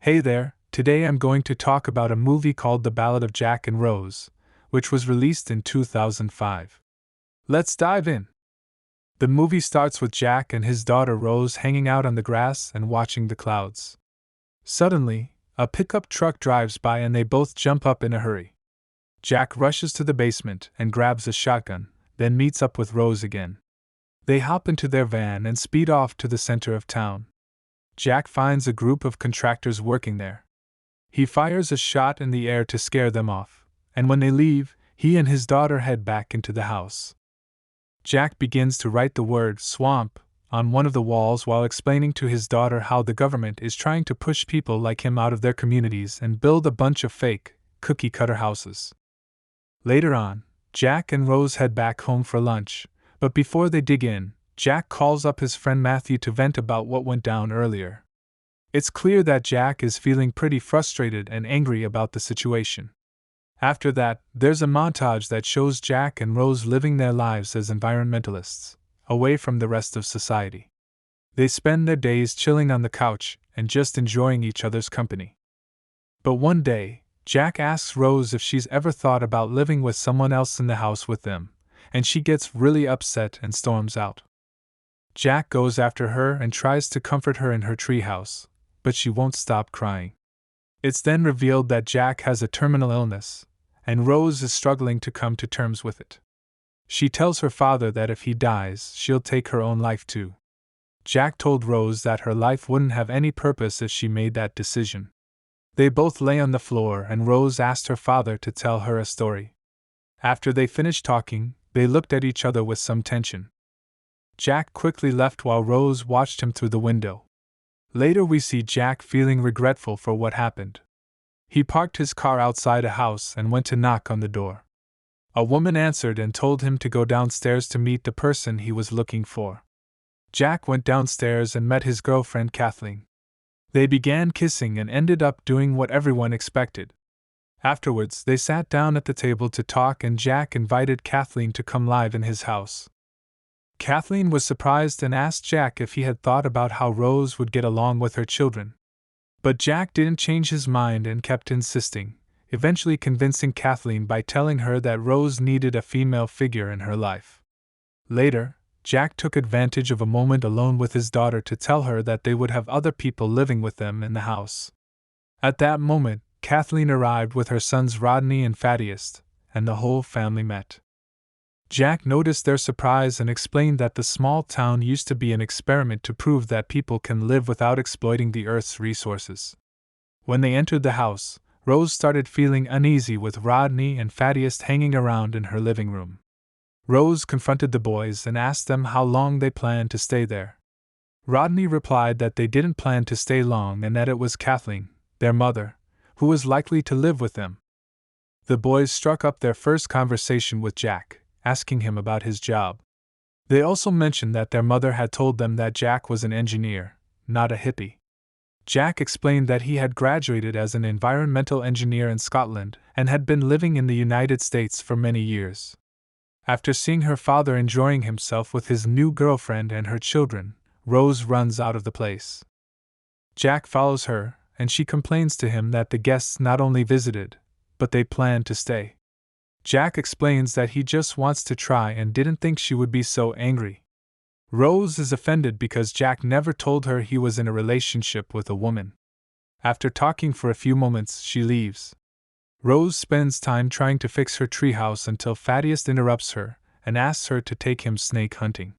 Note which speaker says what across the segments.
Speaker 1: Hey there, today I'm going to talk about a movie called The Ballad of Jack and Rose, which was released in 2005. Let's dive in. The movie starts with Jack and his daughter Rose hanging out on the grass and watching the clouds. Suddenly, a pickup truck drives by and they both jump up in a hurry. Jack rushes to the basement and grabs a shotgun, then meets up with Rose again. They hop into their van and speed off to the center of town. Jack finds a group of contractors working there. He fires a shot in the air to scare them off, and when they leave, he and his daughter head back into the house. Jack begins to write the word swamp on one of the walls while explaining to his daughter how the government is trying to push people like him out of their communities and build a bunch of fake, cookie-cutter houses. Later on, Jack and Rose head back home for lunch, but before they dig in, Jack calls up his friend Matthew to vent about what went down earlier. It's clear that Jack is feeling pretty frustrated and angry about the situation. After that, there's a montage that shows Jack and Rose living their lives as environmentalists, away from the rest of society. They spend their days chilling on the couch and just enjoying each other's company. But one day, Jack asks Rose if she's ever thought about living with someone else in the house with them, and she gets really upset and storms out. Jack goes after her and tries to comfort her in her treehouse, but she won't stop crying. It's then revealed that Jack has a terminal illness, and Rose is struggling to come to terms with it. She tells her father that if he dies, she'll take her own life too. Jack told Rose that her life wouldn't have any purpose if she made that decision. They both lay on the floor and Rose asked her father to tell her a story. After they finished talking, they looked at each other with some tension. Jack quickly left while Rose watched him through the window. Later we see Jack feeling regretful for what happened. He parked his car outside a house and went to knock on the door. A woman answered and told him to go downstairs to meet the person he was looking for. Jack went downstairs and met his girlfriend Kathleen. They began kissing and ended up doing what everyone expected. Afterwards, they sat down at the table to talk and Jack invited Kathleen to come live in his house. Kathleen was surprised and asked Jack if he had thought about how Rose would get along with her children. But Jack didn't change his mind and kept insisting, eventually convincing Kathleen by telling her that Rose needed a female figure in her life. Later, Jack took advantage of a moment alone with his daughter to tell her that they would have other people living with them in the house. At that moment, Kathleen arrived with her sons Rodney and Thaddeus, and the whole family met. Jack noticed their surprise and explained that the small town used to be an experiment to prove that people can live without exploiting the Earth's resources. When they entered the house, Rose started feeling uneasy with Rodney and Thaddeus hanging around in her living room. Rose confronted the boys and asked them how long they planned to stay there. Rodney replied that they didn't plan to stay long and that it was Kathleen, their mother, who was likely to live with them. The boys struck up their first conversation with Jack, asking him about his job. They also mentioned that their mother had told them that Jack was an engineer, not a hippie. Jack explained that he had graduated as an environmental engineer in Scotland and had been living in the United States for many years. After seeing her father enjoying himself with his new girlfriend and her children, Rose runs out of the place. Jack follows her, and she complains to him that the guests not only visited, but they planned to stay. Jack explains that he just wants to try and didn't think she would be so angry. Rose is offended because Jack never told her he was in a relationship with a woman. After talking for a few moments, she leaves. Rose spends time trying to fix her treehouse until Thaddeus interrupts her and asks her to take him snake hunting.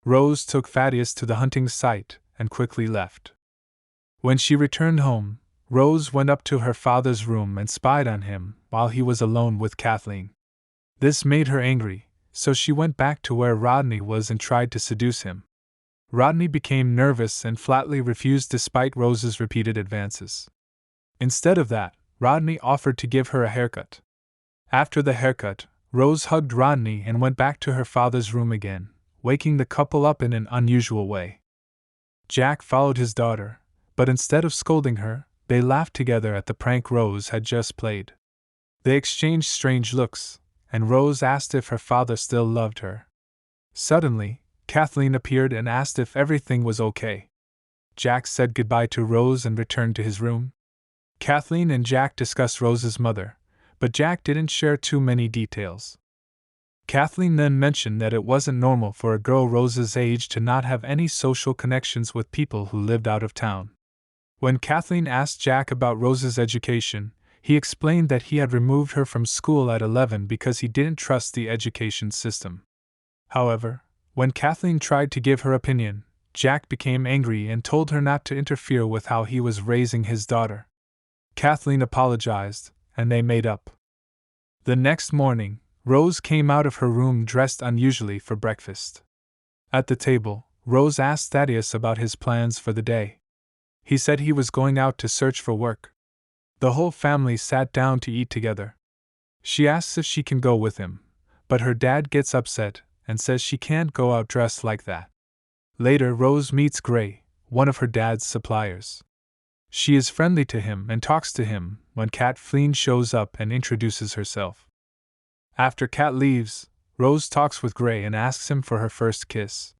Speaker 1: Rose took Thaddeus to the hunting site and quickly left. When she returned home, Rose went up to her father's room and spied on him while he was alone with Kathleen. This made her angry, so she went back to where Rodney was and tried to seduce him. Rodney became nervous and flatly refused despite Rose's repeated advances. Instead of that, Rodney offered to give her a haircut. After the haircut, Rose hugged Rodney and went back to her father's room again, waking the couple up in an unusual way. Jack followed his daughter, but instead of scolding her, they laughed together at the prank Rose had just played. They exchanged strange looks, and Rose asked if her father still loved her. Suddenly, Kathleen appeared and asked if everything was okay. Jack said goodbye to Rose and returned to his room. Kathleen and Jack discussed Rose's mother, but Jack didn't share too many details. Kathleen then mentioned that it wasn't normal for a girl Rose's age to not have any social connections with people who lived out of town. When Kathleen asked Jack about Rose's education, he explained that he had removed her from school at 11 because he didn't trust the education system. However, when Kathleen tried to give her opinion, Jack became angry and told her not to interfere with how he was raising his daughter. Kathleen apologized, and they made up. The next morning, Rose came out of her room dressed unusually for breakfast. At the table, Rose asked Thaddeus about his plans for the day. He said he was going out to search for work. The whole family sat down to eat together. She asks if she can go with him, but her dad gets upset and says she can't go out dressed like that. Later, Rose meets Gray, one of her dad's suppliers. She is friendly to him and talks to him when Kathleen shows up and introduces herself. After Kat leaves, Rose talks with Gray and asks him for her first kiss.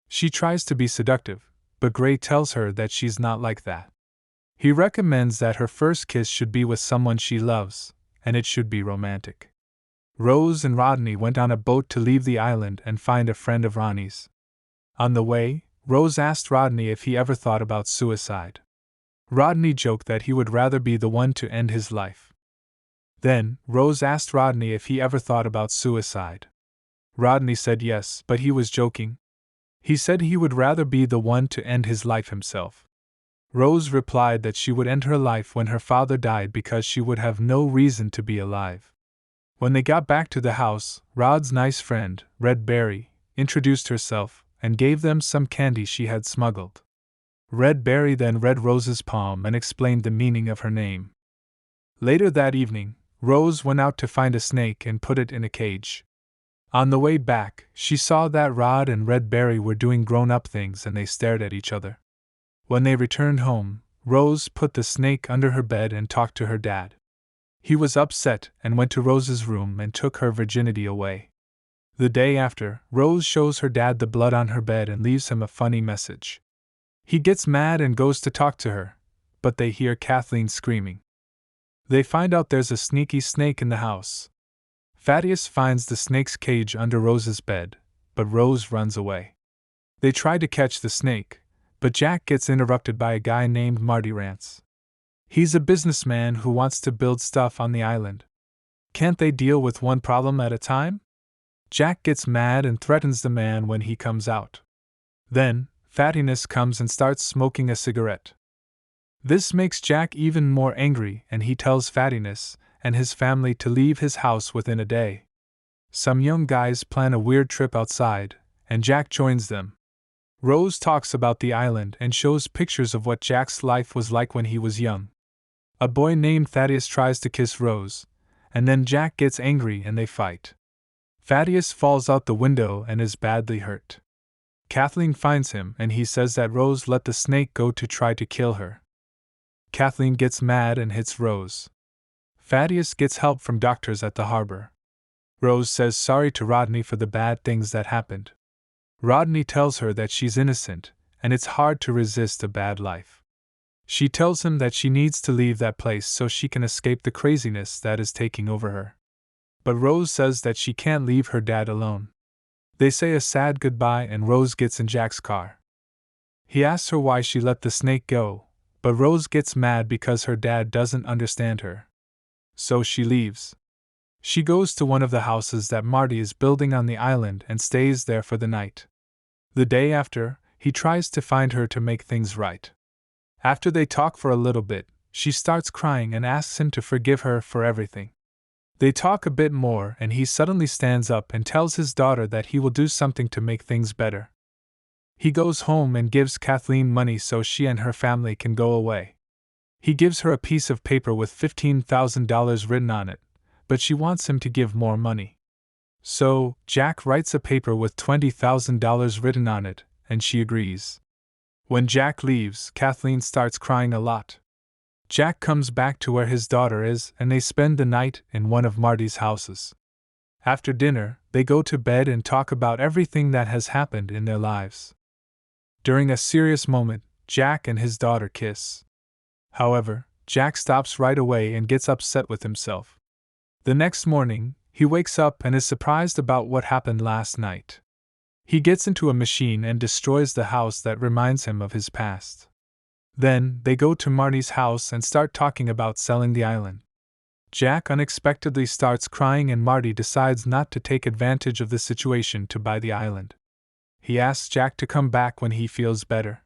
Speaker 1: She tries to be seductive, but Gray tells her that she's not like that. He recommends that her first kiss should be with someone she loves, and it should be romantic. Rose and Rodney went on a boat to leave the island and find a friend of Ronnie's. On the way, Rose asked Rodney if he ever thought about suicide. Rodney joked that he would rather be the one to end his life. Then, Rose asked Rodney if he ever thought about suicide. Rodney said yes, but he was joking. He said he would rather be the one to end his life himself. Rose replied that she would end her life when her father died because she would have no reason to be alive. When they got back to the house, Rod's nice friend, Red Berry, introduced herself and gave them some candy she had smuggled. Red Berry then read Rose's palm and explained the meaning of her name. Later that evening, Rose went out to find a snake and put it in a cage. On the way back, she saw that Rod and Red Berry were doing grown-up things and they stared at each other. When they returned home, Rose put the snake under her bed and talked to her dad. He was upset and went to Rose's room and took her virginity away. The day after, Rose shows her dad the blood on her bed and leaves him a funny message. He gets mad and goes to talk to her, but they hear Kathleen screaming. They find out there's a sneaky snake in the house. Thaddeus finds the snake's cage under Rose's bed, but Rose runs away. They try to catch the snake, but Jack gets interrupted by a guy named Marty Rance. He's a businessman who wants to build stuff on the island. Can't they deal with one problem at a time? Jack gets mad and threatens the man when he comes out. Then, Thaddeus comes and starts smoking a cigarette. This makes Jack even more angry and he tells Thaddeus and his family to leave his house within a day. Some young guys plan a weird trip outside, and Jack joins them. Rose talks about the island and shows pictures of what Jack's life was like when he was young. A boy named Thaddeus tries to kiss Rose, and then Jack gets angry and they fight. Thaddeus falls out the window and is badly hurt. Kathleen finds him and he says that Rose let the snake go to try to kill her. Kathleen gets mad and hits Rose. Thaddeus gets help from doctors at the harbor. Rose says sorry to Rodney for the bad things that happened. Rodney tells her that she's innocent, and it's hard to resist a bad life. She tells him that she needs to leave that place so she can escape the craziness that is taking over her. But Rose says that she can't leave her dad alone. They say a sad goodbye and Rose gets in Jack's car. He asks her why she let the snake go, but Rose gets mad because her dad doesn't understand her. So she leaves. She goes to one of the houses that Marty is building on the island and stays there for the night. The day after, he tries to find her to make things right. After they talk for a little bit, she starts crying and asks him to forgive her for everything. They talk a bit more and he suddenly stands up and tells his daughter that he will do something to make things better. He goes home and gives Kathleen money so she and her family can go away. He gives her a piece of paper with $15,000 written on it, but she wants him to give more money. So, Jack writes a paper with $20,000 written on it, and she agrees. When Jack leaves, Kathleen starts crying a lot. Jack comes back to where his daughter is and they spend the night in one of Marty's houses. After dinner, they go to bed and talk about everything that has happened in their lives. During a serious moment, Jack and his daughter kiss. However, Jack stops right away and gets upset with himself. The next morning, he wakes up and is surprised about what happened last night. He gets into a machine and destroys the house that reminds him of his past. Then, they go to Marty's house and start talking about selling the island. Jack unexpectedly starts crying and Marty decides not to take advantage of the situation to buy the island. He asks Jack to come back when he feels better.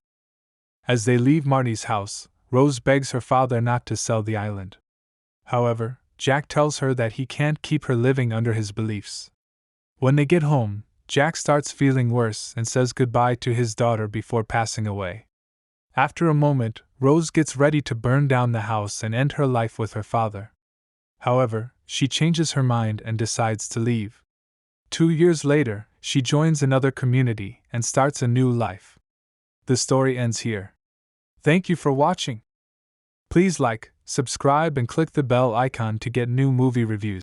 Speaker 1: As they leave Marty's house, Rose begs her father not to sell the island. However, Jack tells her that he can't keep her living under his beliefs. When they get home, Jack starts feeling worse and says goodbye to his daughter before passing away. After a moment, Rose gets ready to burn down the house and end her life with her father. However, she changes her mind and decides to leave. 2 years later, she joins another community and starts a new life. The story ends here. Thank you for watching. Please like, subscribe and click the bell icon to get new movie reviews.